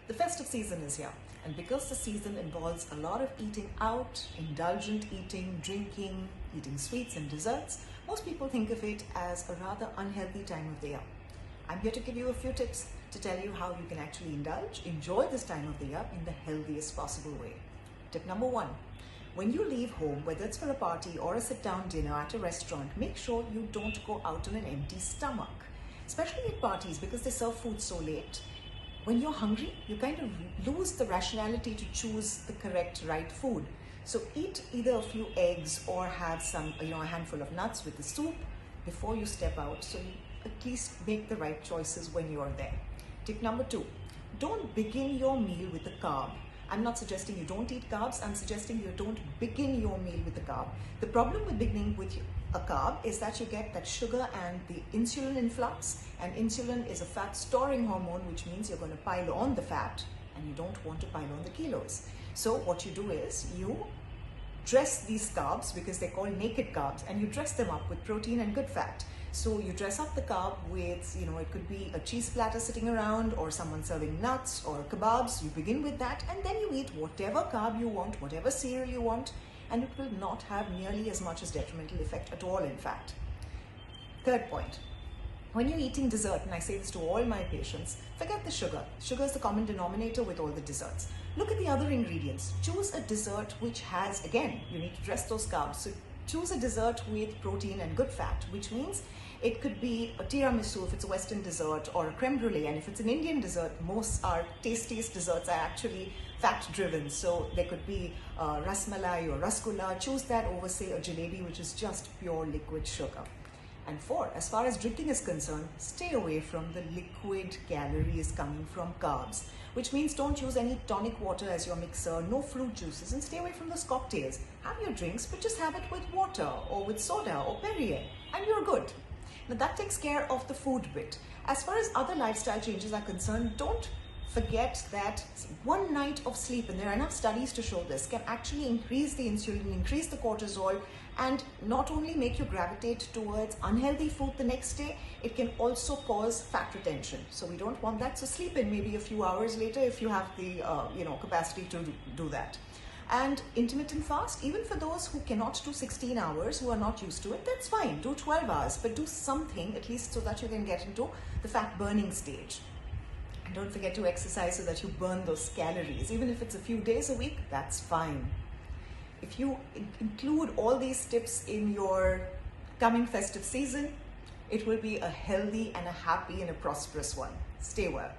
The festive season is here, and because the season involves a lot of eating out, indulgent eating, drinking, eating sweets and desserts, most people think of it as a rather unhealthy time of the year. I'm here to give you a few tips to tell you how you can actually enjoy this time of the year in the healthiest possible way. Tip number one, when you leave home, whether it's for a party or a sit-down dinner at a restaurant, make sure you don't go out on an empty stomach, especially at parties because they serve food so late. When you're hungry, you kind of lose the rationality to choose the correct right food. So eat either a few eggs or have a handful of nuts with the soup before you step out, so you at least make the right choices when you're there. Tip number two, don't begin your meal with a carb. I'm not suggesting you don't eat carbs, I'm suggesting you don't begin your meal with a carb. The problem with beginning with a carb is that you get that sugar and the insulin influx, and insulin is a fat storing hormone, which means you're going to pile on the fat and you don't want to pile on the kilos. So what you do is you dress these carbs, because they're called naked carbs, and you dress them up with protein and good fat. So you dress up the carb with, it could be a cheese platter sitting around or someone serving nuts or kebabs. You begin with that and then you eat whatever carb you want, whatever cereal you want, and it will not have nearly as much as detrimental effect at all, in fact. Third point, when you're eating dessert, and I say this to all my patients, forget the sugar. Sugar is the common denominator with all the desserts. Look at the other ingredients. Choose a dessert which has, again, you need to dress those carbs. So choose a dessert with protein and good fat, which means it could be a tiramisu if it's a Western dessert, or a creme brulee, and if it's an Indian dessert, most tastiest desserts are actually fat-driven. So there could be ras malai or rasgulla. Choose that over, say, a jalebi, which is just pure liquid sugar. And four, as far as drinking is concerned, stay away from the liquid calories coming from carbs, which means don't use any tonic water as your mixer, no fruit juices, and stay away from those cocktails. Have your drinks, but just have it with water or with soda or Perrier, and you're good. Now that takes care of the food bit. As far as other lifestyle changes are concerned, don't forget that one night of sleep, and there are enough studies to show this, can actually increase the insulin, increase the cortisol, and not only make you gravitate towards unhealthy food the next day, it can also cause fat retention. So we don't want that. So sleep in maybe a few hours later if you have the capacity to do that. And intermittent fast, even for those who cannot do 16 hours, who are not used to it, that's fine. Do 12 hours, but do something at least so that you can get into the fat burning stage. And don't forget to exercise so that you burn those calories. Even if it's a few days a week, that's fine. If you include all these tips in your coming festive season, it will be a healthy and a happy and a prosperous one. Stay well.